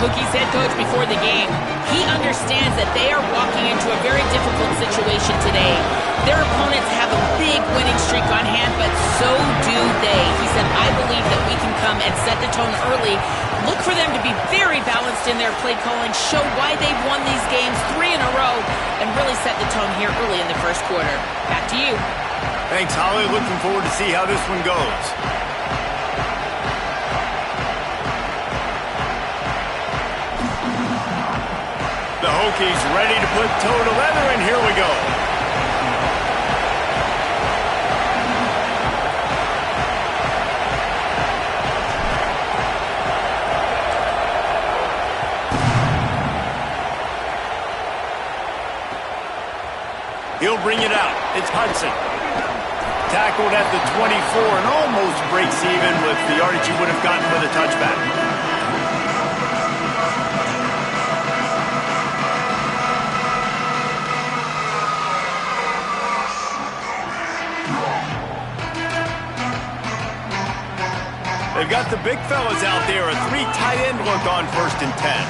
Hokies head coach before the game. He understands that they are walking into a very difficult situation today. Their opponents have a big winning streak on hand, but so do they. He said, I believe that we can come and set the tone early. Look for them to be very balanced in their play calling, show why they've won these games 3 in a row, and really set the tone here early in the first quarter. Back to you. Thanks, Holly. Looking forward to see how this one goes. The Hokies ready to put toe to leather, and here we go. He'll bring it out. It's Hudson. Tackled at the 24 and almost breaks even with the yardage he would have gotten with a touchback. They've got the big fellas out there. A 3 tight end look on 1st and 10.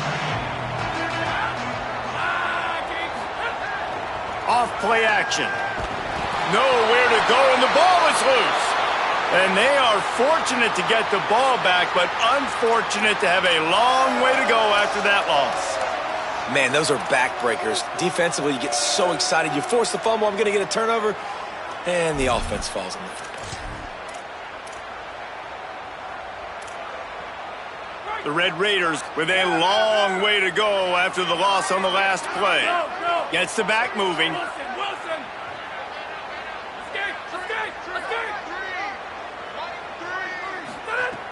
Off play action. Nowhere to go, and the ball is loose. And they are fortunate to get the ball back, but unfortunate to have a long way to go after that loss. Man, those are backbreakers. Defensively, you get so excited. You force the fumble, I'm going to get a turnover, and the offense falls on the floor. The Red Raiders with a long way to go after the loss on the last play. Gets the back moving. Wilson.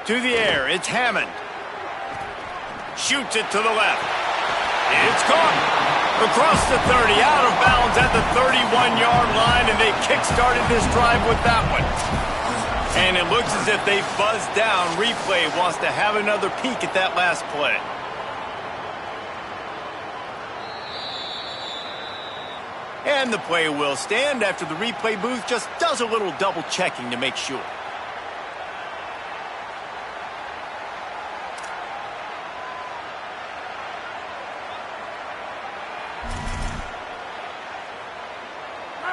To the air, it's Hammond. Shoots it to the left. It's caught. Across the 30, out of bounds at the 31-yard line, and they kick-started this drive with that one. And it looks as if they buzzed down. Replay wants to have another peek at that last play. And the play will stand after the replay booth just does a little double checking to make sure.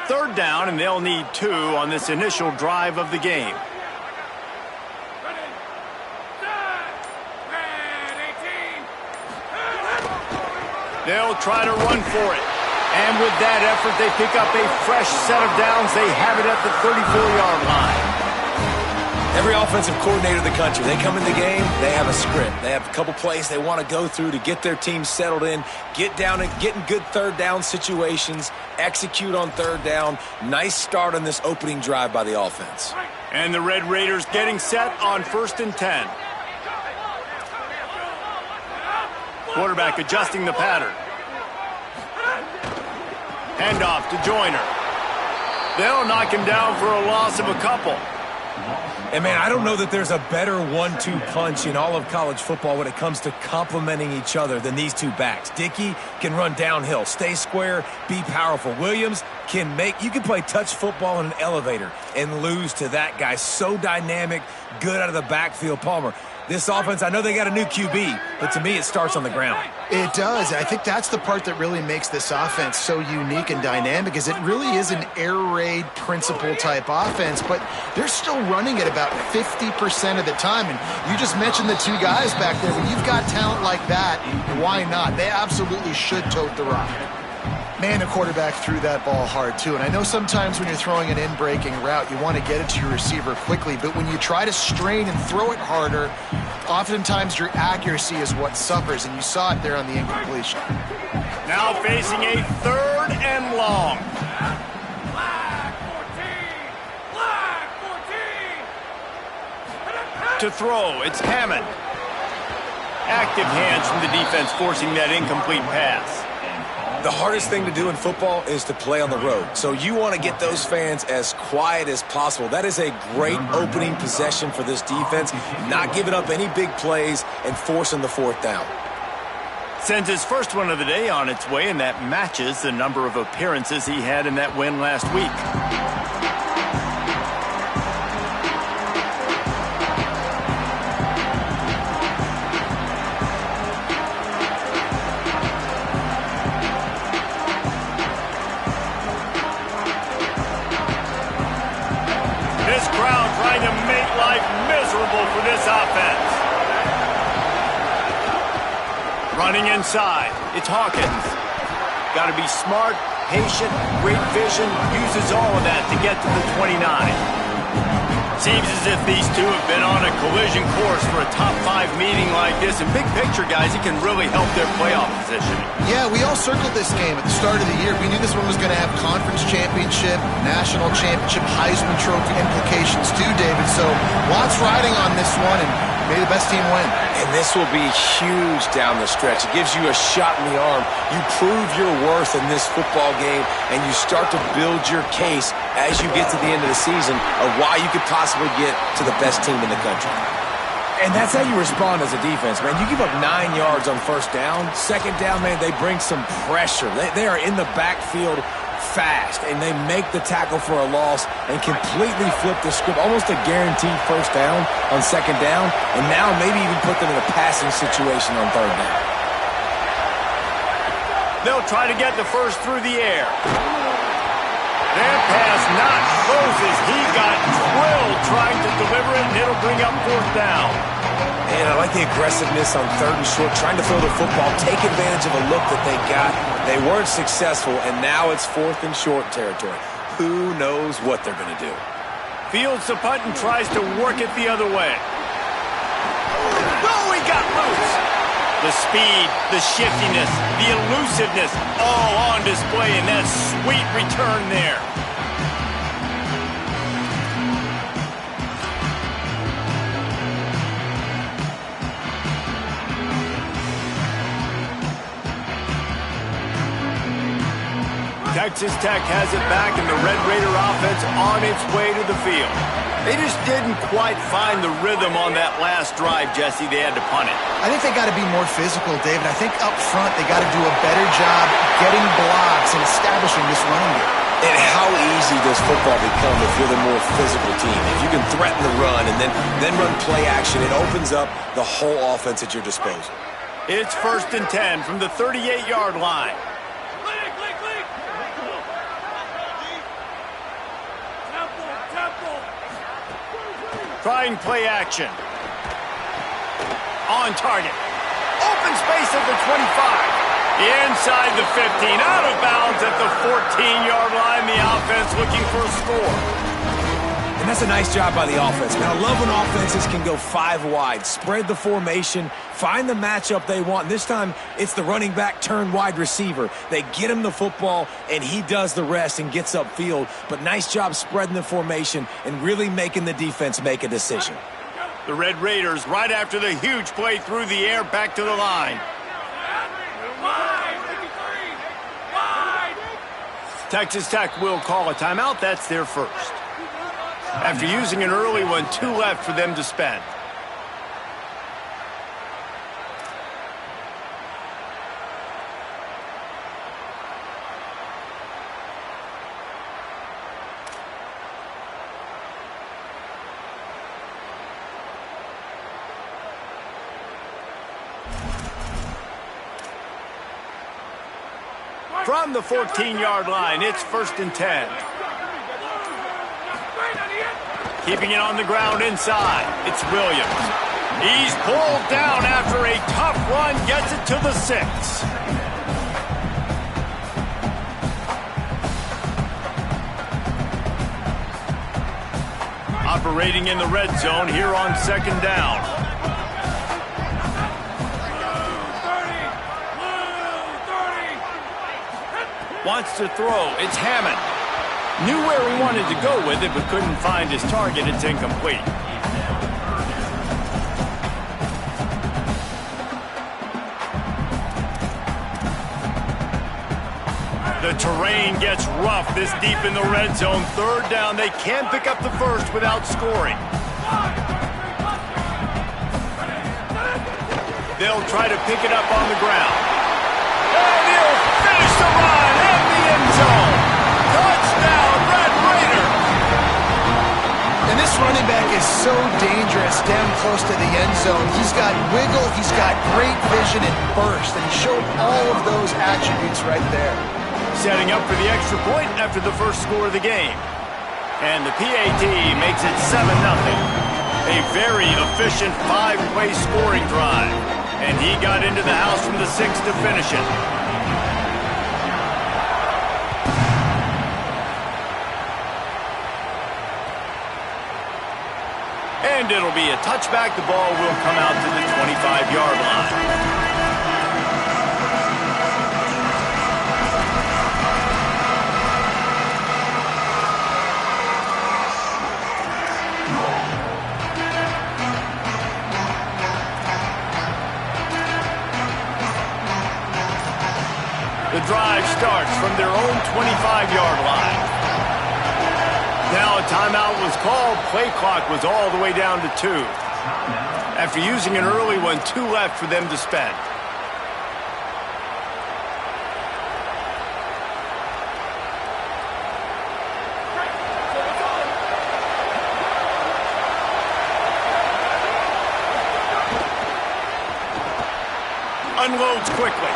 Third down, and they'll need 2 on this initial drive of the game. They'll try to run for it. And with that effort, they pick up a fresh set of downs. They have it at the 34-yard line. Every offensive coordinator in the country, they come in the game, they have a script. They have a couple plays they want to go through to get their team settled in, get down and get in good third down situations, execute on third down. Nice start on this opening drive by the offense. And the Red Raiders getting set on 1st and 10. Quarterback adjusting the pattern. Handoff to Joyner. They'll knock him down for a loss of a couple. And, man, I don't know that there's a better 1-2 punch in all of college football when it comes to complementing each other than these two backs. Dickey can run downhill, stay square, be powerful. Williams can you can play touch football in an elevator and lose to that guy. So dynamic, good out of the backfield. Palmer, this offense, I know they got a new QB, but to me it starts on the ground. It does. I think that's the part that really makes this offense so unique and dynamic is it really is an air raid principle type offense, but they're still running it about 50% of the time. And you just mentioned the 2 guys back there. When you've got talent like that, why not? They absolutely should tote the rock. Man, the quarterback threw that ball hard, too. And I know sometimes when you're throwing an in-breaking route, you want to get it to your receiver quickly. But when you try to strain and throw it harder, oftentimes your accuracy is what suffers. And you saw it there on the incompletion. Now facing a 3rd and long. To throw, it's Hammond. Active hands from the defense forcing that incomplete pass. The hardest thing to do in football is to play on the road. So you want to get those fans as quiet as possible. That is a great opening possession for this defense, not giving up any big plays and forcing the 4th down. Sends his first one of the day on its way, and that matches the number of appearances he had in that win last week. unanswerable for this offense. Running inside, it's Hawkins. Got to be smart, patient, great vision, uses all of that to get to the 29. Seems as if these two have been on a collision course for a top-5 meeting like this. And big picture, guys, it can really help their playoff positioning. Yeah, we all circled this game at the start of the year. We knew this one was going to have conference championship, national championship, Heisman Trophy implications too, David. So lots riding on this one, and may the best team win. And this will be huge down the stretch. It gives you a shot in the arm. You prove your worth in this football game, and you start to build your case as you get to the end of the season of why you could possibly get to the best team in the country. And that's how you respond as a defense, man. You give up 9 yards on first down. Second down, man, they bring some pressure. They are in the backfield fast, and they make the tackle for a loss and completely flip the script. Almost a guaranteed first down on second down, and now maybe even put them in a passing situation on third down. They'll try to get the first through the air. That pass not closes. He got drilled trying to deliver it, and it'll bring up fourth down. And I like the aggressiveness on third and short, trying to throw the football, take advantage of a look that they got. They weren't successful, and now it's fourth and short territory. Who knows what they're going to do? Fields the punt and tries to work it the other way. Oh, he got loose. The speed, the shiftiness, the elusiveness, all on display in that sweet return there. Texas Tech has it back, and the Red Raider offense on its way to the field. They just didn't quite find the rhythm on that last drive, Jesse. They had to punt it. I think they got to be more physical, David. I think up front they got to do a better job getting blocks and establishing this running game. And how easy does football become if you're the more physical team? If you can threaten the run and then run play action, it opens up the whole offense at your disposal. It's 1st and 10 from the 38-yard line. Trying play action. On target. Open space at the 25. Inside the 15. Out of bounds at the 14-yard line. The offense looking for a score. And that's a nice job by the offense. Man, I love when offenses can go 5 wide, spread the formation, find the matchup they want. And this time, it's the running back turned wide receiver. They get him the football, and he does the rest and gets upfield. But nice job spreading the formation and really making the defense make a decision. The Red Raiders, right after the huge play through the air, back to the line. Texas Tech will call a timeout. That's their first. After using an early one, 2 left for them to spend. From the 14-yard line, it's 1st and 10. Keeping it on the ground inside, it's Williams. He's pulled down after a tough run, gets it to the 6. Operating in the red zone here on 2nd down. Wants to throw. It's Hammond. Knew where he wanted to go with it, but couldn't find his target. It's incomplete. The terrain gets rough this deep in the red zone. 3rd down. They can't pick up the first without scoring. They'll try to pick it up on the ground. And he'll finish the run in the end zone. Touchdown, Red Raider. And this running back is so dangerous down close to the end zone. He's got wiggle, he's got great vision and burst, and he showed all of those attributes right there. Setting up for the extra point after the first score of the game. And the PAT makes it 7-0. A very efficient 5-play scoring drive. And he got into the house from the 6 to finish it. And it'll be a touchback. The ball will come out to the 25-yard line. The drive starts from their own 25-yard line. Now a timeout was called. Play clock was all the way down to 2. After using an early one, 2 left for them to spend. Unloads quickly.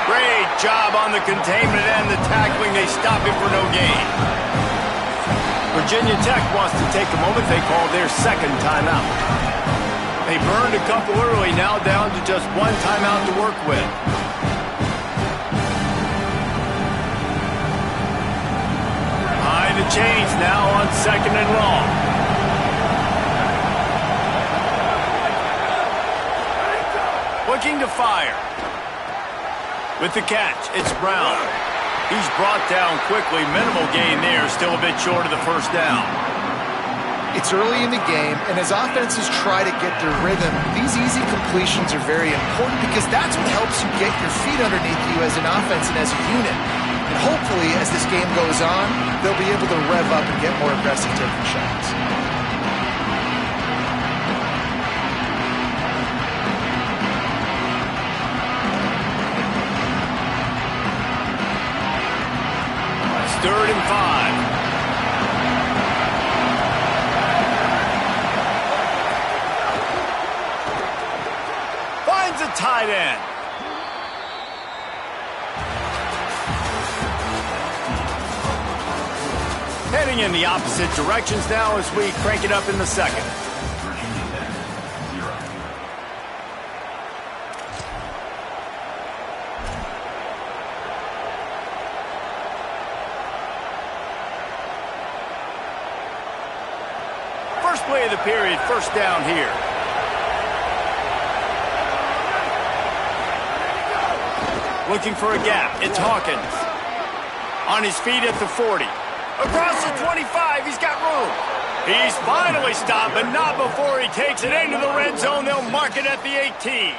Great job on the containment and the tackling. They stop him for no gain. Virginia Tech wants to take a moment. They call their second timeout. They burned a couple early, now down to just 1 timeout to work with. Behind the chains now on 2nd and long. Looking to fire. With the catch, it's Brown. He's brought down quickly. Minimal gain there, still a bit short of the first down. It's early in the game, and as offenses try to get their rhythm, these easy completions are very important because that's what helps you get your feet underneath you as an offense and as a unit. And hopefully, as this game goes on, they'll be able to rev up and get more aggressive taking shots. Third and 5. Finds a tight end. Heading in the opposite directions now as we crank it up in the second. Play of the period, first down here. Looking for a gap, it's Hawkins. On his feet at the 40. Across the 25, he's got room. He's finally stopped, but not before he takes it into the red zone. They'll mark it at the 18.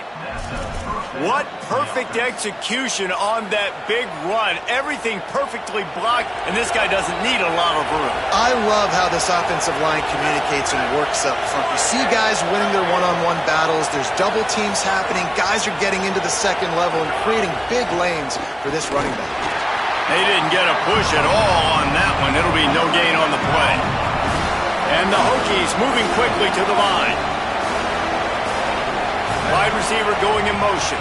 What perfect execution on that big run. Everything perfectly blocked, and this guy doesn't need a lot of room. I love how this offensive line communicates and works up front. You see guys winning their one-on-one battles. There's double teams happening. Guys are getting into the second level and creating big lanes for this running back. They didn't get a push at all on that one. It'll be no gain on the play. And the Hokies moving quickly to the line. Wide receiver going in motion.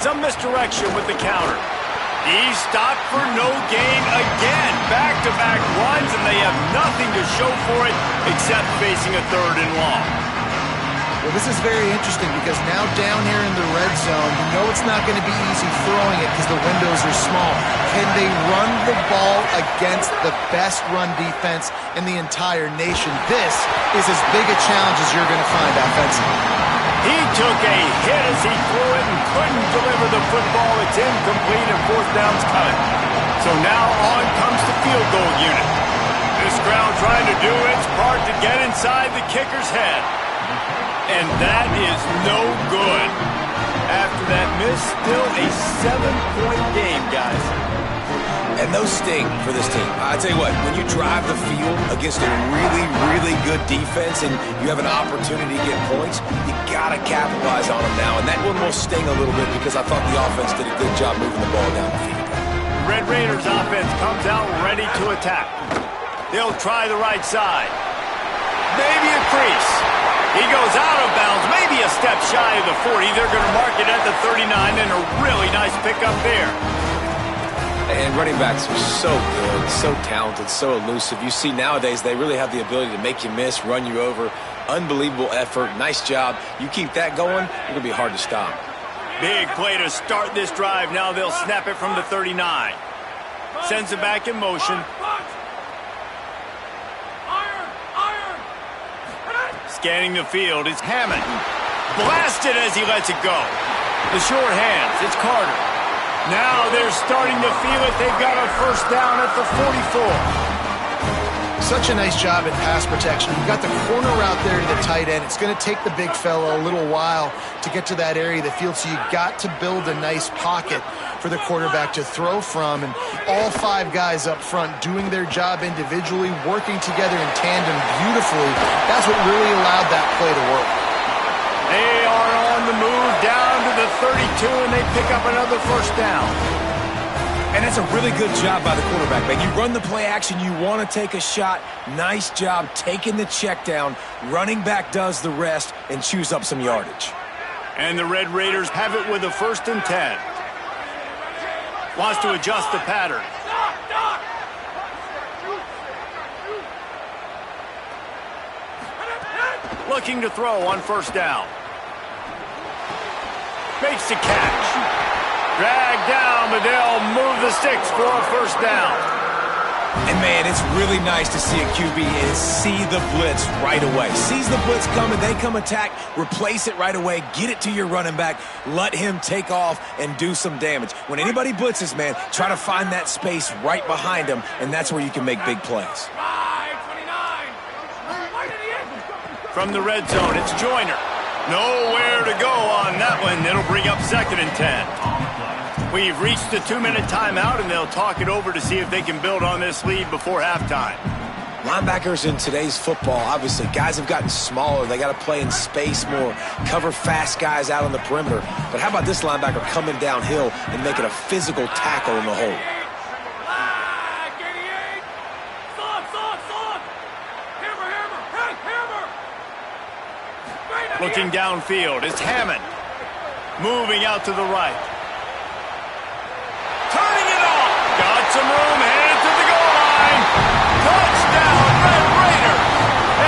Some misdirection with the counter. He's stopped for no gain again. Back-to-back runs, and they have nothing to show for it except facing a 3rd and long. Well, this is very interesting because now down here in the red zone, you know it's not going to be easy throwing it because the windows are small. Can they run the ball against the best run defense in the entire nation? This is as big a challenge as you're going to find offensively. He took a hit as he threw it and couldn't deliver the football. It's incomplete and 4th down's coming. So now on comes the field goal unit. This crowd trying to do its part to get inside the kicker's head. And that is no good. After that miss, still a 7-point game, guys. And those sting for this team. I tell you what, when you drive the field against a really, really good defense and you have an opportunity to get points, you got to capitalize on them now. And that one will sting a little bit because I thought the offense did a good job moving the ball down the field. Red Raiders offense comes out ready to attack. They'll try the right side. Maybe a crease. He goes out of bounds, maybe a step shy of the 40. They're going to mark it at the 39, and a really nice pickup there. And running backs are so good, so talented, so elusive. You see nowadays they really have the ability to make you miss, run you over. Unbelievable effort. Nice job. You keep that going, you're going to be hard to stop. Big play to start this drive. Now they'll snap it from the 39. Sends it back in motion. Scanning the field is Hammond. Blasted as he lets it go. The short hands, it's Carter. Now they're starting to feel it. They've got a first down at the 44. Such a nice job in pass protection. You've got the corner route there to the tight end. It's going to take the big fella a little while to get to that area of the field, so you've got to build a nice pocket for the quarterback to throw from. And all five guys up front doing their job individually, working together in tandem beautifully. That's what really allowed that play to work. They are on the move down to the 32, and they pick up another first down. And that's a really good job by the quarterback, man. You run the play action, you want to take a shot. Nice job taking the check down. Running back does the rest and chews up some yardage. And the Red Raiders have it with a 1st and 10. Wants to adjust the pattern. Looking to throw on first down. Makes the catch. Dragged down, but they'll move the sticks for a first down. And, man, it's really nice to see a QB and see the blitz right away. Sees the blitz coming, they come attack, replace it right away, get it to your running back, let him take off and do some damage. When anybody blitzes, man, try to find that space right behind him, and that's where you can make big plays. From the red zone, it's Joyner. Nowhere to go on that one. It'll bring up 2nd and 10. We've reached the 2-minute timeout, and they'll talk it over to see if they can build on this lead before halftime. Linebackers in today's football, obviously, guys have gotten smaller. They got to play in space more, cover fast guys out on the perimeter. But how about this linebacker coming downhill and making a physical tackle in the hole? Looking downfield, it's Hammond. Moving out to the right. Turning it off. Got some room, headed to the goal line. Touchdown, Red Raider.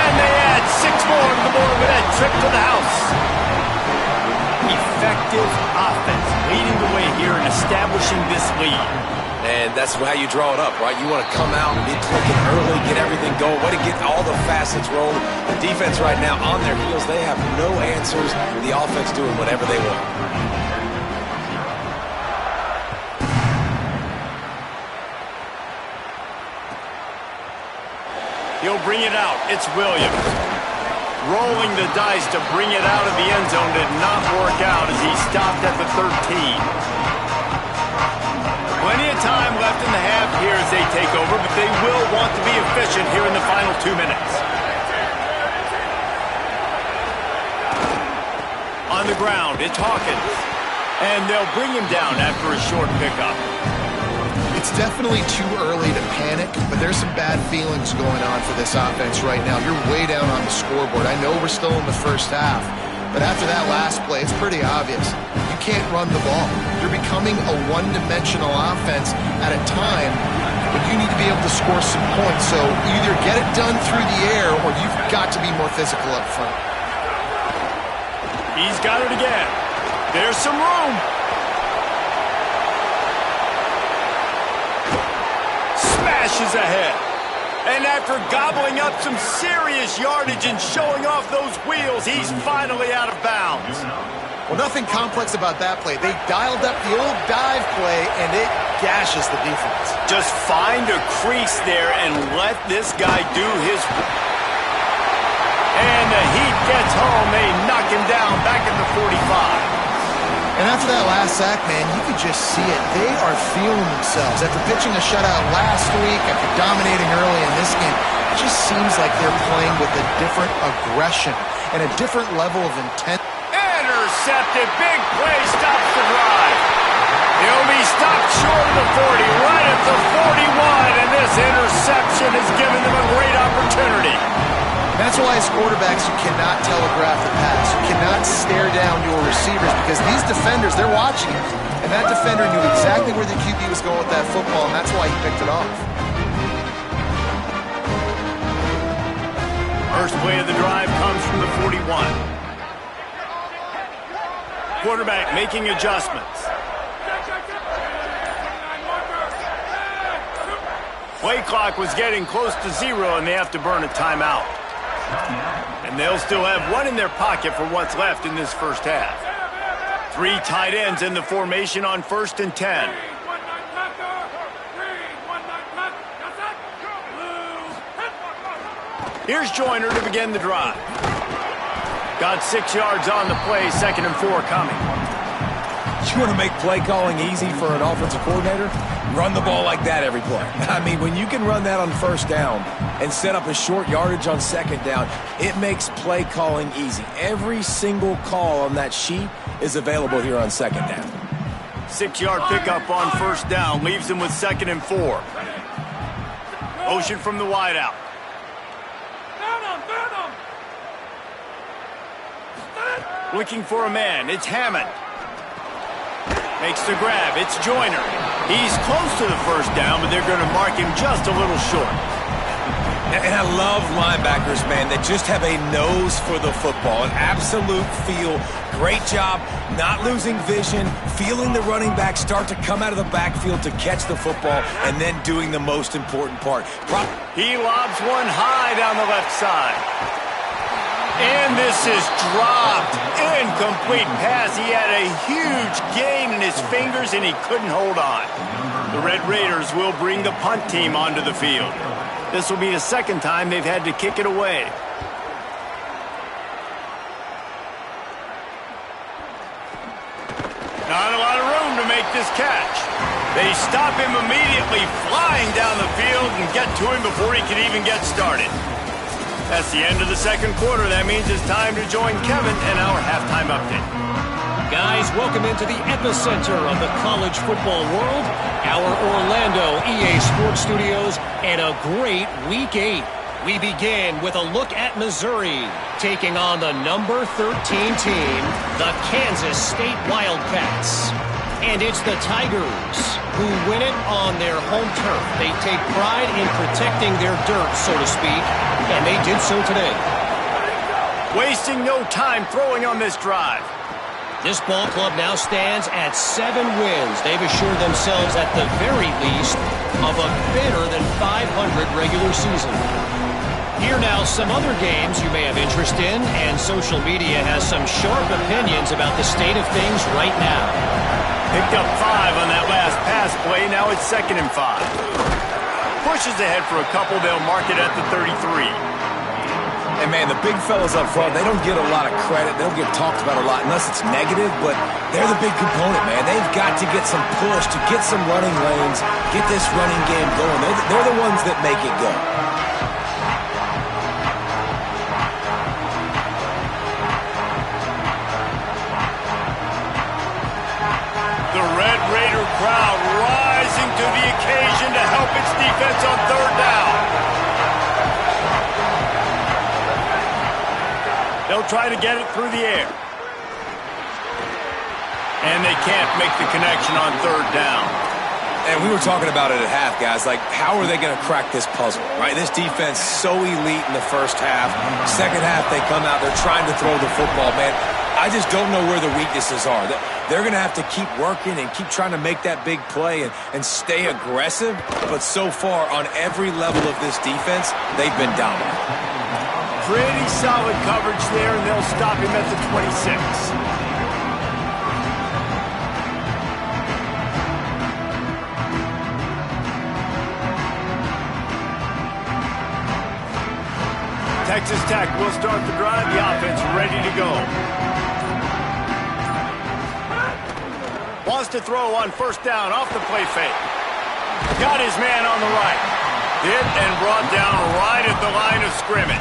And they add 6 more to the board with that trip to the house. Effective offense leading the way here and establishing this lead. And that's how you draw it up, right? You want to come out and be clicking early, get everything going, way to get all the facets rolling. The defense right now on their heels, they have no answers. The offense doing whatever they want. He'll bring it out. It's Williams. Rolling the dice to bring it out of the end zone did not work out as he stopped at the 13. Plenty of time left in the half here as they take over, but they will want to be efficient here in the final 2 minutes. On the ground, it's Hawkins. And they'll bring him down after a short pickup. It's definitely too early to panic, but there's some bad feelings going on for this offense right now. You're way down on the scoreboard. I know we're still in the first half, but after that last play, it's pretty obvious. You can't run the ball. You're becoming a one-dimensional offense at a time when you need to be able to score some points. So either get it done through the air or you've got to be more physical up front. He's got it again. There's some room. Smashes ahead. And after gobbling up some serious yardage and showing off those wheels, he's finally out of bounds. Well, nothing complex about that play. They dialed up the old dive play, and it gashes the defense. Just find a crease there and let this guy do his work. And the heat gets home. They knock him down back at the 45. And after that last sack, man, you could just see it. They are feeling themselves. After pitching a shutout last week, after dominating early in this game, it just seems like they're playing with a different aggression and a different level of intent. Intercepted. Big play stops the drive. He'll be stopped short of the 40, right at the 41, and this interception has given them a great opportunity. That's why as quarterbacks you cannot telegraph the pass. You cannot stare down your receivers because these defenders, they're watching it. And that defender knew exactly where the QB was going with that football, and that's why he picked it off. First play of the drive comes from the 41. Quarterback making adjustments. Play clock was getting close to 0, and they have to burn a timeout. And they'll still have one in their pocket for what's left in this first half. 3 tight ends in the formation on 1st and 10. Here's Joyner to begin the drive. Got 6 yards on the play, 2nd and 4 coming. You want to make play calling easy for an offensive coordinator? Run the ball like that every play. I mean, when you can run that on 1st down and set up a short yardage on 2nd down, it makes play calling easy. Every single call on that sheet is available here on 2nd down. 6-yard pickup on 1st down leaves them with 2nd and 4. Motion from the wideout. Looking for a man. It's Hammond. Makes the grab. It's Joyner. He's close to the 1st down, but they're going to mark him just a little short. And I love linebackers, man, that just have a nose for the football, an absolute feel. Great job not losing vision, feeling the running back start to come out of the backfield to catch the football, and then doing the most important part. He lobs one high down the left side. And this is dropped. Incomplete pass. He had a huge gain in his fingers, and he couldn't hold on. The Red Raiders will bring the punt team onto the field. This will be the 2nd time they've had to kick it away. Not a lot of room to make this catch. They stop him immediately, flying down the field, and get to him before he can even get started. That's the end of the 2nd quarter. That means it's time to join Kevin and our halftime update. Guys, welcome into the epicenter of the college football world, our Orlando EA Sports Studios, and a great Week 8. We begin with a look at Missouri, taking on the number 13 team, the Kansas State Wildcats. And it's the Tigers who win it on their home turf. They take pride in protecting their dirt, so to speak, and they did so today. Wasting no time throwing on this drive. This ball club now stands at 7 wins. They've assured themselves at the very least of a better than 500 regular season. Here now some other games you may have interest in, and social media has some sharp opinions about the state of things right now. Picked up 5 on that last pass play. Now it's 2nd and 5. Pushes ahead for a couple. They'll mark it at the 33. And, man, the big fellas up front, they don't get a lot of credit. They don't get talked about a lot unless it's negative, but they're the big component, man. They've got to get some push, to get some running lanes, get this running game going. They're the ones that make it go. The Red Raider crowd rising to the occasion to help its defense on 3rd down. They'll try to get it through the air. And they can't make the connection on 3rd down. And we were talking about it at half, guys. Like, how are they going to crack this puzzle, right? This defense so elite in the 1st half. 2nd half, they come out. They're trying to throw the football, man. I just don't know where the weaknesses are. They're going to have to keep working and keep trying to make that big play and stay aggressive. But so far, on every level of this defense, they've been dominant. Pretty solid coverage there, and they'll stop him at the 26. Texas Tech will start the drive. The offense ready to go. Wants to throw on 1st down off the play fake. Got his man on the right. Hit and brought down right at the line of scrimmage.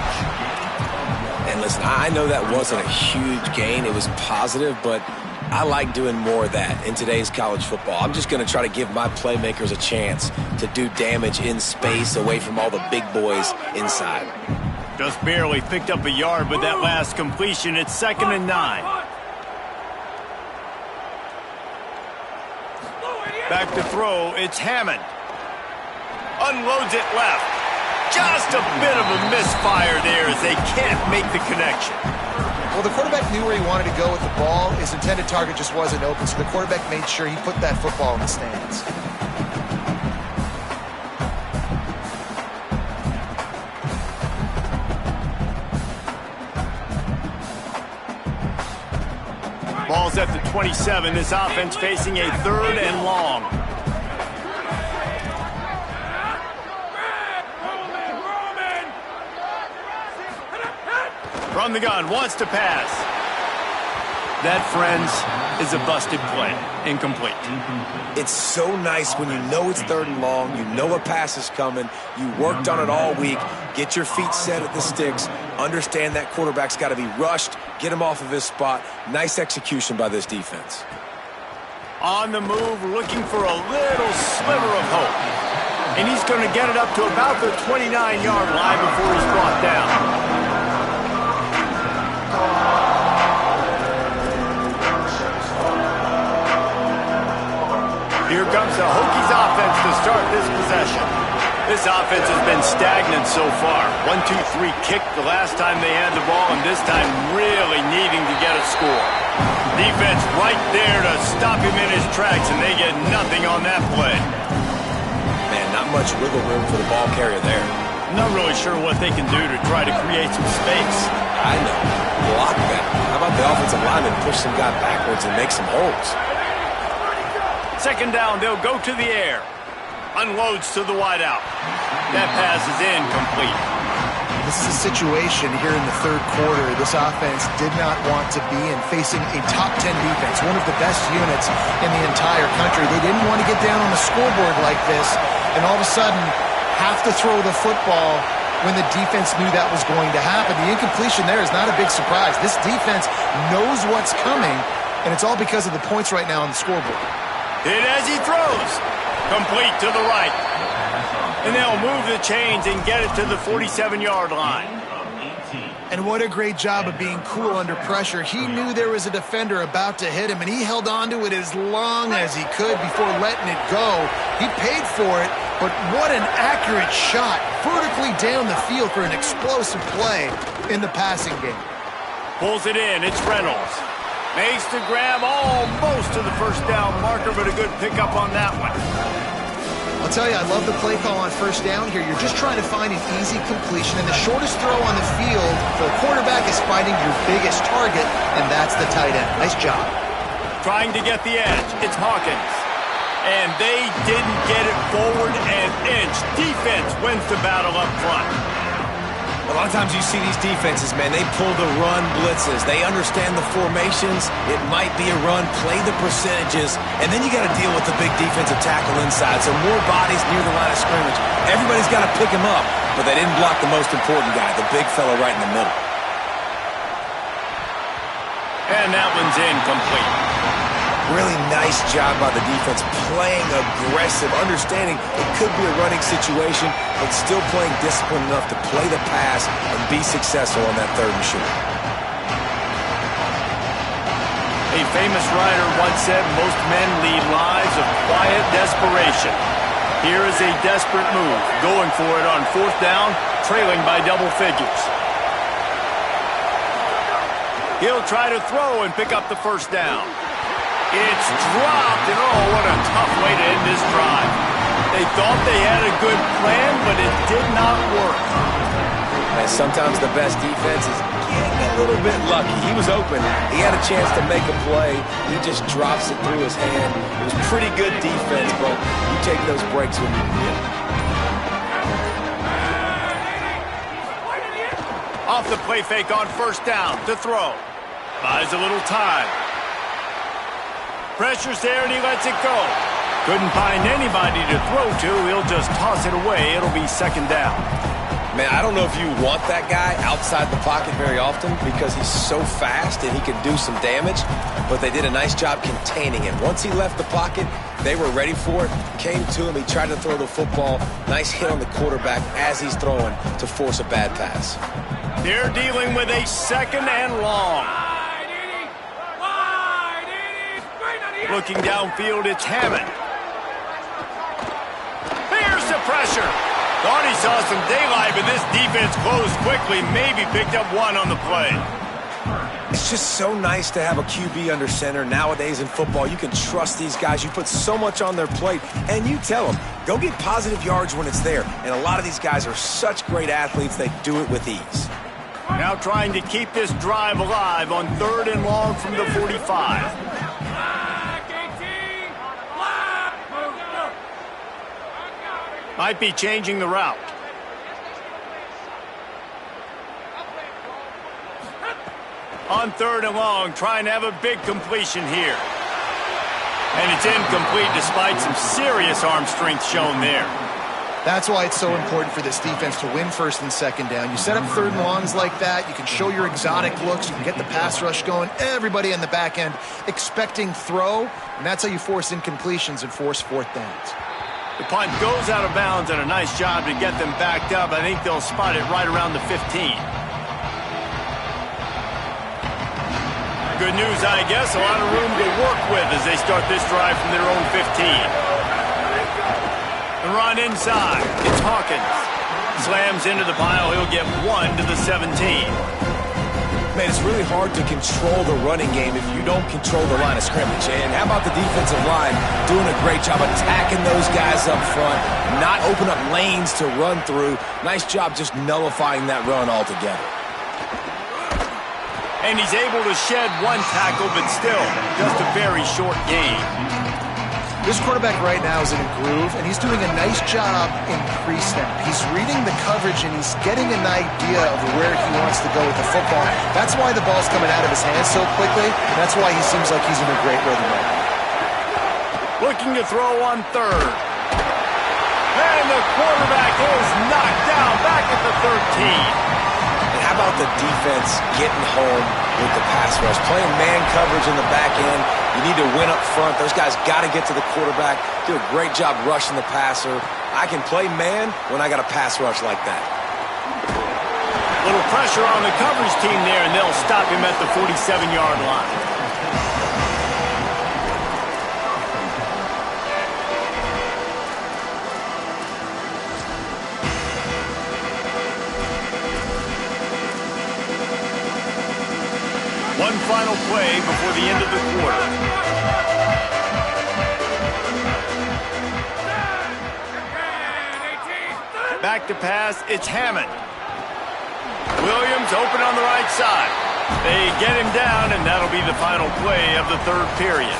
And listen, I know that wasn't a huge gain. It was positive, but I like doing more of that in today's college football. I'm just going to try to give my playmakers a chance to do damage in space away from all the big boys inside. Just barely picked up a yard with that last completion. It's 2nd and 9. Back to throw, it's Hammond. Unloads it left. Just a bit of a misfire there as they can't make the connection. Well, the quarterback knew where he wanted to go with the ball. His intended target just wasn't open, so the quarterback made sure he put that football in the stands. Ball's at the 27. This offense facing a 3rd and long. From the gun, wants to pass. That, friends, is a busted play. Incomplete. It's so nice when you know it's 3rd and long, you know a pass is coming, you worked on it all week, get your feet set at the sticks, understand that quarterback's got to be rushed, get him off of his spot. Nice execution by this defense. On the move, looking for a little sliver of hope. And he's going to get it up to about the 29-yard line before he's brought down. Here comes the Hokies offense to start this possession. This offense has been stagnant so far. 1-2-3 kick the last time they had the ball, and this time really needing to get a score. Defense right there to stop him in his tracks, and they get nothing on that play. Man, not much wiggle room for the ball carrier there. Not really sure what they can do to try to create some space. I know. Block that. How about the offensive lineman push some guy backwards and make some holes? 2nd down, they'll go to the air. Unloads to the wideout. That pass is incomplete. This is a situation here in the 3rd quarter this offense did not want to be in, facing a top 10 defense, one of the best units in the entire country. They didn't want to get down on the scoreboard like this and all of a sudden have to throw the football when the defense knew that was going to happen. The incompletion there is not a big surprise. This defense knows what's coming, and it's all because of the points right now on the scoreboard. Hit as he throws. Complete to the right. And they'll move the chains and get it to the 47-yard line. And what a great job of being cool under pressure. He knew there was a defender about to hit him, and he held on to it as long as he could before letting it go. He paid for it, but what an accurate shot vertically down the field for an explosive play in the passing game. Pulls it in. It's Reynolds. Makes the grab almost to the 1st down marker, but a good pickup on that one. I'll tell you, I love the play call on 1st down here. You're just trying to find an easy completion, and the shortest throw on the field for a quarterback is finding your biggest target, and that's the tight end. Nice job. Trying to get the edge. It's Hawkins. And they didn't get it forward an inch. Defense wins the battle up front. A lot of times you see these defenses, man, they pull the run blitzes. They understand the formations. It might be a run, play the percentages, and then you got to deal with the big defensive tackle inside. So more bodies near the line of scrimmage. Everybody's got to pick him up, but they didn't block the most important guy, the big fella right in the middle. And that one's incomplete. Really nice job by the defense, playing aggressive, understanding it could be a running situation, but still playing disciplined enough to play the pass and be successful on that 3rd and short. A famous writer once said, most men lead lives of quiet desperation. Here is a desperate move, going for it on 4th down, trailing by double figures. He'll try to throw and pick up the 1st down. It's dropped, and oh, what a tough way to end this drive. They thought they had a good plan, but it did not work. And sometimes the best defense is getting a little bit lucky. He was open. He had a chance to make a play. He just drops it through his hand. It was pretty good defense, but you take those breaks when you can get them. Off the play fake on 1st down to throw. Buys a little time. Pressure's there, and he lets it go. Couldn't find anybody to throw to. He'll just toss it away. It'll be 2nd down. Man, I don't know if you want that guy outside the pocket very often because he's so fast and he can do some damage, but they did a nice job containing him. Once he left the pocket, they were ready for it, came to him, he tried to throw the football. Nice hit on the quarterback as he's throwing to force a bad pass. They're dealing with a 2nd and long. Looking downfield, it's Hammond. Here's the pressure. Thought he saw some daylight, but this defense closed quickly, maybe picked up one on the play. It's just so nice to have a QB under center. Nowadays in football, you can trust these guys. You put so much on their plate, and you tell them, go get positive yards when it's there. And a lot of these guys are such great athletes, they do it with ease. Now trying to keep this drive alive on 3rd and long from the 45. Might be changing the route. On 3rd and long, trying to have a big completion here. And it's incomplete despite some serious arm strength shown there. That's why it's so important for this defense to win 1st and 2nd down. You set up 3rd and longs like that, you can show your exotic looks, you can get the pass rush going, everybody in the back end expecting throw, and that's how you force incompletions and force 4th downs. The punt goes out of bounds, and a nice job to get them backed up. I think they'll spot it right around the 15. Good news, I guess. A lot of room to work with as they start this drive from their own 15. The run inside. It's Hawkins. Slams into the pile. He'll get 1 to the 17. Man, it's really hard to control the running game if you don't control the line of scrimmage. And how about the defensive line doing a great job attacking those guys up front, not open up lanes to run through. Nice job just nullifying that run altogether. And he's able to shed 1 tackle, but still just a very short game. This quarterback right now is in a groove, and he's doing a nice job in pre-snap. He's reading the coverage, and he's getting an idea of where he wants to go with the football. That's why the ball's coming out of his hands so quickly. That's why he seems like he's in a great rhythm right now. Looking to throw on 3rd. And the quarterback is knocked down back at the 13. And how about the defense getting home with the pass rush? Playing man coverage in the back end. You need to win up front. Those guys got to get to the quarterback. Do a great job rushing the passer. I can play man when I got a pass rush like that. Little pressure on the coverage team there, and they'll stop him at the 47-yard line. One final play before the end of the quarter. Back to pass, it's Hammond. Williams open on the right side. They get him down, and that'll be the final play of the 3rd period.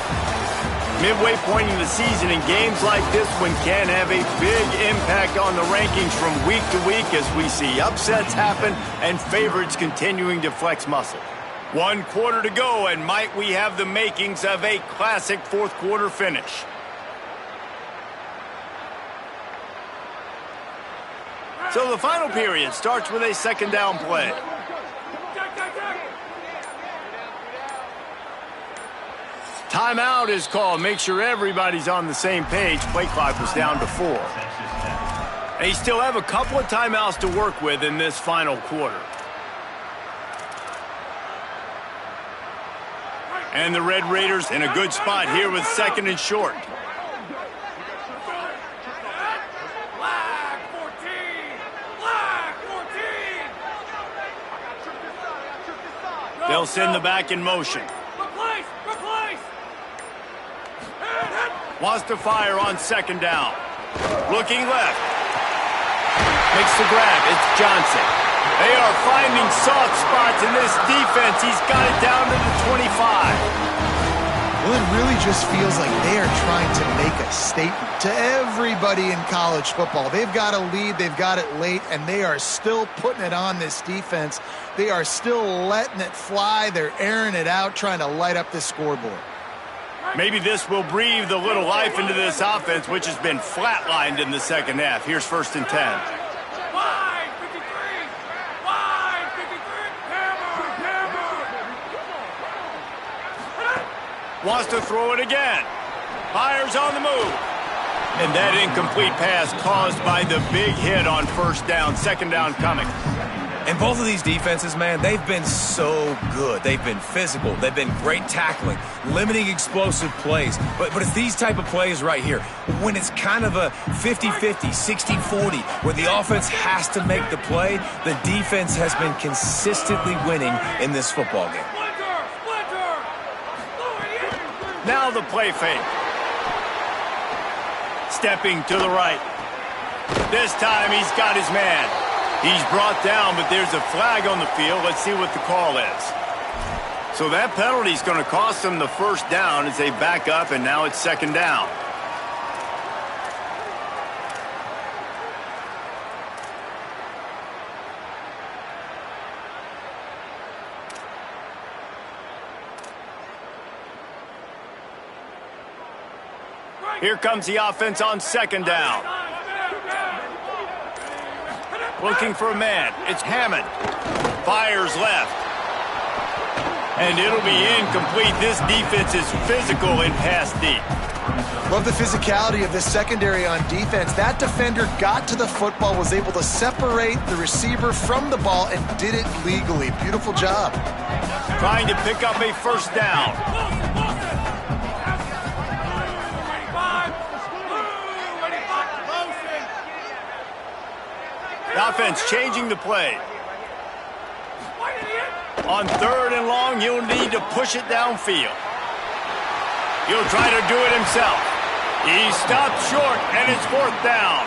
Midway point in the season, in games like this one can have a big impact on the rankings from week to week as we see upsets happen and favorites continuing to flex muscle. 1 quarter to go, and might we have the makings of a classic 4th quarter finish. So the final period starts with a 2nd down play. Timeout is called. Make sure everybody's on the same page. Play clock was down to 4. They still have a couple of timeouts to work with in this final quarter. And the Red Raiders in a good spot here with 2nd and short. They'll send the back in motion. Wants to fire on 2nd down. Looking left. Makes the grab. It's Johnson. They are finding soft spots in this defense. He's got it down to the 25. Well, it really just feels like they are trying to make a statement to everybody in college football. They've got a lead, they've got it late, and they are still putting it on this defense. They are still letting it fly. They're airing it out, trying to light up this scoreboard. Maybe this will breathe a little life into this offense, which has been flatlined in the 2nd half. Here's 1st and 10. Wants to throw it again. Fires on the move. And that incomplete pass caused by the big hit on first down. Second down coming. And both of these defenses, man, they've been so good. They've been physical. They've been great tackling, limiting explosive plays. But it's these type of plays right here, when it's kind of a 50-50, 60-40, where the offense has to make the play, the defense has been consistently winning in this football game. Now the play fake. Stepping to the right. This time he's got his man. He's brought down, but there's a flag on the field. Let's see what the call is. So that penalty is going to cost them the first down as they back up, and now it's second down. Here comes the offense on second down. Looking for a man. It's Hammond. Fires left. And it'll be incomplete. This defense is physical and pass deep. Love the physicality of this secondary on defense. That defender got to the football, was able to separate the receiver from the ball, and did it legally. Beautiful job. Trying to pick up a first down. Offense changing the play. On third and long, you'll need to push it downfield. He'll try to do it himself. He stopped short, and it's fourth down.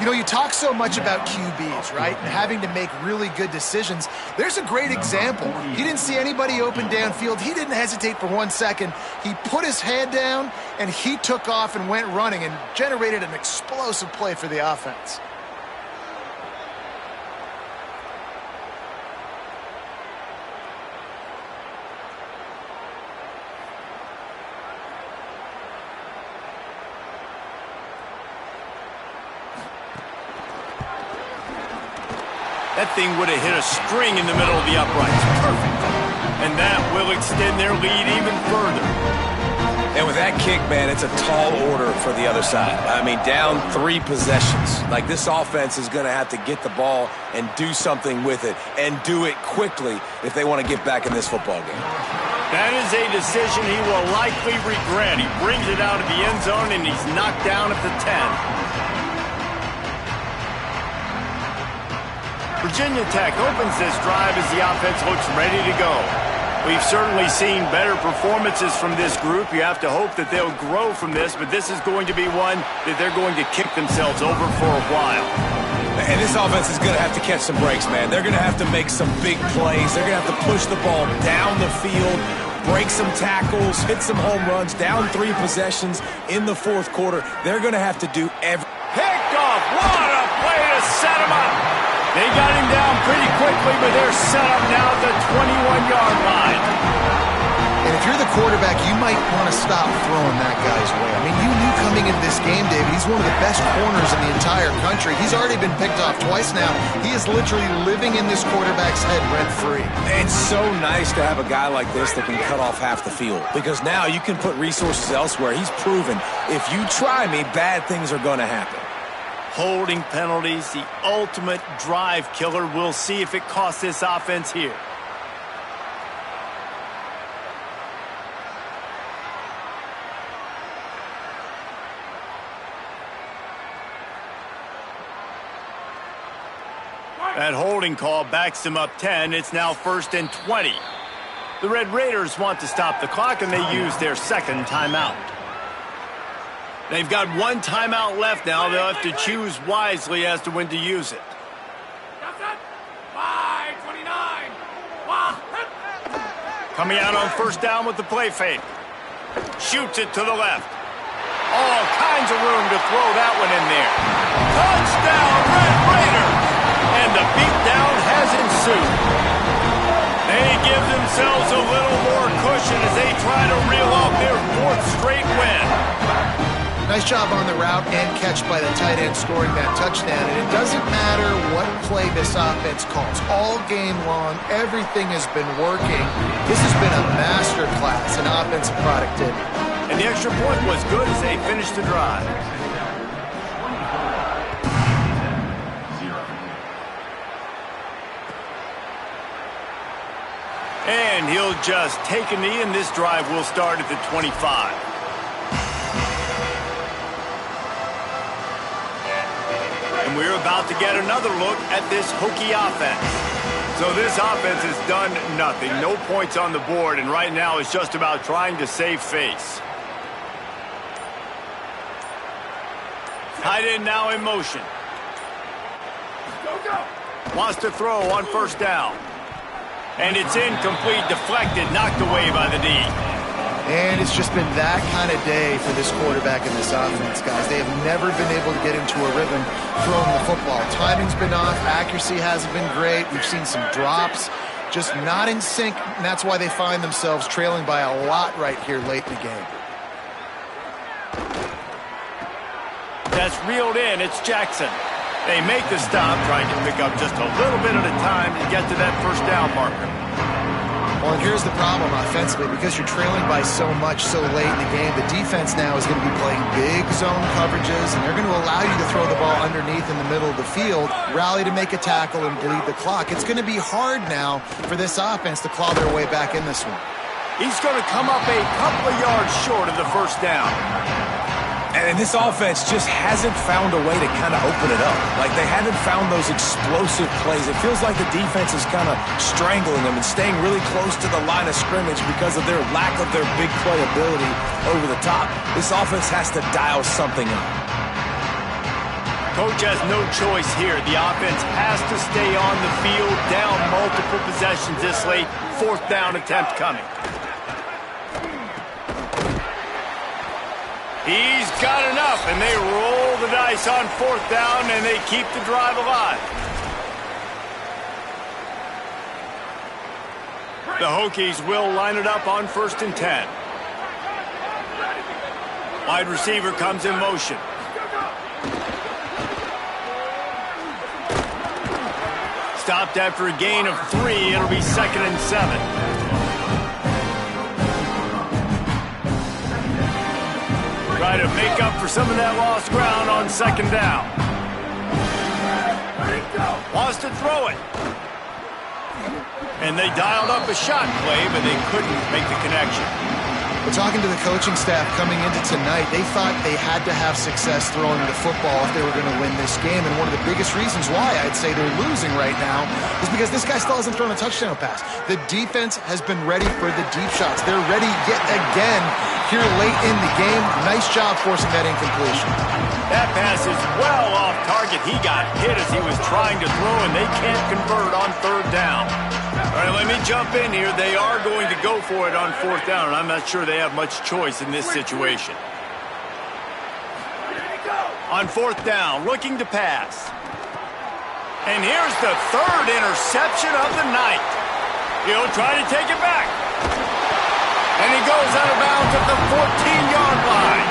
You know, you talk so much about QBs, right? And having to make really good decisions. There's a great example. He didn't see anybody open downfield. He didn't hesitate for 1 second. He put his head down, and he took off and went running and generated an explosive play for the offense. That thing would have hit a string in the middle of the uprights. Perfect. And that will extend their lead even further. And with that kick, man, it's a tall order for the other side. I mean, down 3 possessions. Like, this offense is going to have to get the ball and do something with it, and do it quickly if they want to get back in this football game. That is a decision he will likely regret. He brings it out of the end zone, and he's knocked down at the 10. Virginia Tech opens this drive as the offense looks ready to go. We've certainly seen better performances from this group. You have to hope that they'll grow from this, but this is going to be one that they're going to kick themselves over for a while. And this offense is going to have to catch some breaks, man. They're going to have to make some big plays. They're going to have to push the ball down the field, break some tackles, hit some home runs, down 3 possessions in the fourth quarter. They're going to have to do everything. Picked off. What a play to set him up. They got him down pretty quickly, but they're set up now at the 21-yard line. And if you're the quarterback, you might want to stop throwing that guy's way. I mean, you knew coming into this game, David, he's one of the best corners in the entire country. He's already been picked off twice now. He is literally living in this quarterback's head rent-free. It's so nice to have a guy like this that can cut off half the field, because now you can put resources elsewhere. He's proven if you try me, bad things are going to happen. Holding penalties, the ultimate drive killer. We'll see if it costs this offense here. That holding call backs them up 10. It's now 1st and 20. The Red Raiders want to stop the clock, and they use their second timeout. They've got 1 timeout left now. They'll have to choose wisely as to when to use it. Coming out on first down with the play fake. Shoots it to the left. All kinds of room to throw that one in there. Touchdown, Red Raiders! And the beatdown has ensued. They give themselves a little more cushion as they try to reel off their 4th straight win. Nice job on the route and catch by the tight end scoring that touchdown. And it doesn't matter what play this offense calls. All game long, everything has been working. This has been a master class in offensive productivity. And the extra point was good as they finished the drive. And he'll just take a knee, and this drive will start at the 25. And we're about to get another look at this Hokie offense. So this offense has done nothing. No points on the board, and right now it's just about trying to save face. Tight end now in motion. Wants to throw on first down. And it's incomplete, deflected, knocked away by the D. And it's just been that kind of day for this quarterback and this offense, guys. They have never been able to get into a rhythm throwing the football. Timing's been off. Accuracy hasn't been great. We've seen some drops, just not in sync, and that's why they find themselves trailing by a lot right here late in the game. That's reeled in. It's Jackson. They make the stop, trying to pick up just a little bit at a time to get to that first down marker. Well, and here's the problem offensively. Because you're trailing by so much so late in the game, the defense now is going to be playing big zone coverages, and they're going to allow you to throw the ball underneath in the middle of the field, rally to make a tackle, and bleed the clock. It's going to be hard now for this offense to claw their way back in this one. He's going to come up a couple of yards short of the first down. And this offense just hasn't found a way to kind of open it up. Like, they haven't found those explosive plays. It feels like the defense is kind of strangling them and staying really close to the line of scrimmage because of their lack of their big play ability over the top. This offense has to dial something up. Coach has no choice here. The offense has to stay on the field, down multiple possessions this late. Fourth down attempt coming. He's got enough, and they roll the dice on fourth down, and they keep the drive alive. The Hokies will line it up on 1st and 10. Wide receiver comes in motion. Stopped after a gain of 3. It'll be 2nd and 7. Try to make up for some of that lost ground on 2nd down. Wants to throw it. And they dialed up a shot play, but they couldn't make the connection. But talking to the coaching staff coming into tonight, they thought they had to have success throwing the football if they were going to win this game. And one of the biggest reasons why I'd say they're losing right now is because this guy still hasn't thrown a touchdown pass. The defense has been ready for the deep shots. They're ready yet again here late in the game. Nice job forcing that incompletion. That pass is well off target. He got hit as he was trying to throw, and they can't convert on 3rd down. All right, let me jump in here. They are going to go for it on 4th down, and I'm not sure they have much choice in this situation. On 4th down, looking to pass. And here's the 3rd interception of the night. He'll try to take it back. And he goes out of bounds at the 14-yard line.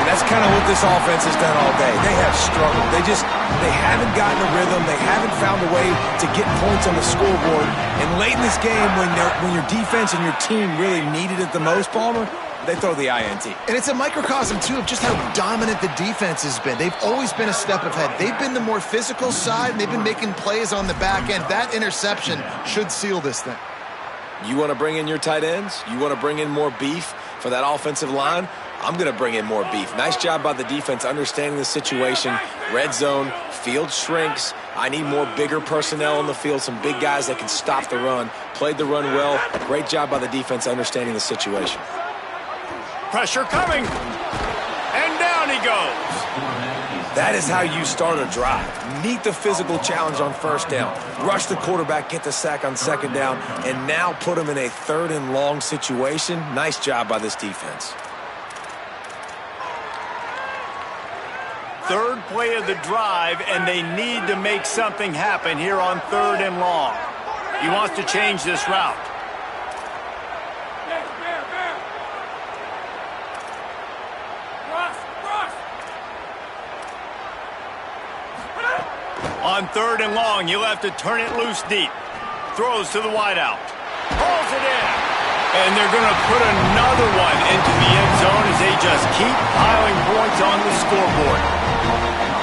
And that's kind of what this offense has done all day. They have struggled. They haven't gotten a rhythm. They haven't found a way to get points on the scoreboard. And late in this game, when your defense and your team really needed it the most, Palmer, they throw the INT. And it's a microcosm, too, of just how dominant the defense has been. They've always been a step ahead. They've been the more physical side, and they've been making plays on the back end. That interception should seal this thing. You want to bring in your tight ends? You want to bring in more beef for that offensive line? I'm going to bring in more beef. Nice job by the defense understanding the situation. Red zone, field shrinks. I need more bigger personnel on the field, some big guys that can stop the run. Played the run well. Great job by the defense understanding the situation. Pressure coming. And down he goes. That is how you start a drive. Meet the physical challenge on 1st down. Rush the quarterback, get the sack on 2nd down, and now put him in a 3rd and long situation. Nice job by this defense. 3rd play of the drive, and they need to make something happen here on 3rd and long. He wants to change this route. On 3rd and long, you'll have to turn it loose deep. Throws to the wideout. Pulls it in. And they're going to put another one into the end zone as they just keep piling points on the scoreboard.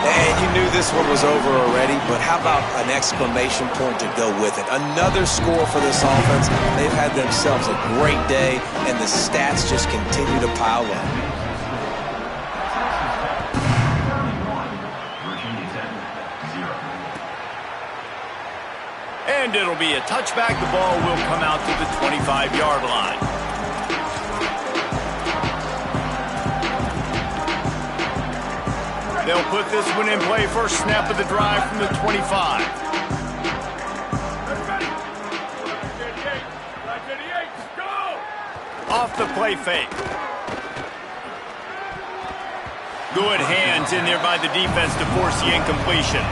And you knew this one was over already, but how about an exclamation point to go with it? Another score for this offense. They've had themselves a great day, and the stats just continue to pile up. And it'll be a touchback. The ball will come out to the 25-yard line. They'll put this one in play. First snap of the drive from the 25. Off the play fake. Good hands in there by the defense to force the incompletion.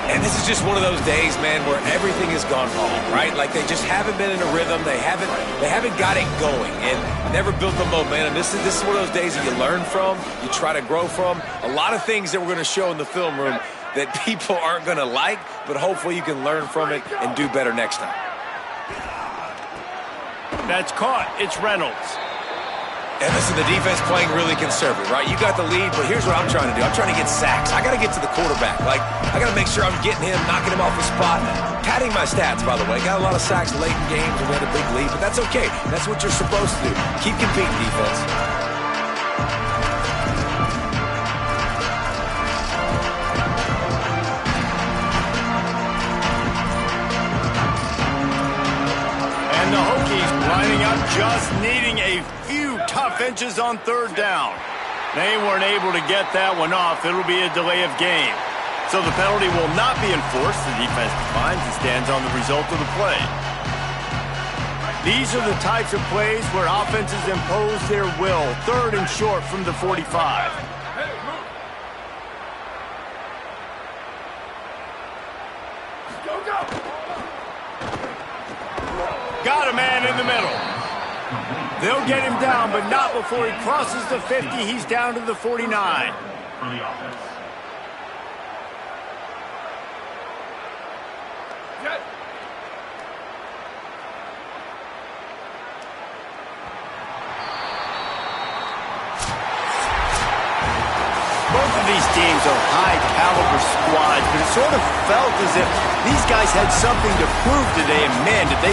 And this is just one of those days, man, where everything has gone wrong, right? Like they just haven't been in a rhythm. They haven't got it going and never built the momentum. This is one of those days that you learn from, you try to grow from. A lot of things that we're going to show in the film room that people aren't going to like, but hopefully you can learn from it and do better next time. That's caught. It's Reynolds. And listen, the defense playing really conservative, right? You got the lead, but here's what I'm trying to do. I'm trying to get sacks. I got to get to the quarterback. Like, I got to make sure I'm getting him, knocking him off the spot. Padding my stats, by the way. Got a lot of sacks late in games and we had a big lead, but that's okay. That's what you're supposed to do. Keep competing, defense. And the Hokies lining up, just needing a few tough inches on 3rd down. They weren't able to get that one off. It'll be a delay of game. So the penalty will not be enforced. The defense declines and stands on the result of the play. These are the types of plays where offenses impose their will. 3rd and short from the 45. Got a man in the middle. They'll get him down, but not before he crosses the 50. He's down to the 49. Both of these teams are high-caliber squads, but it sort of felt as if these guys had something to prove today, and man, did they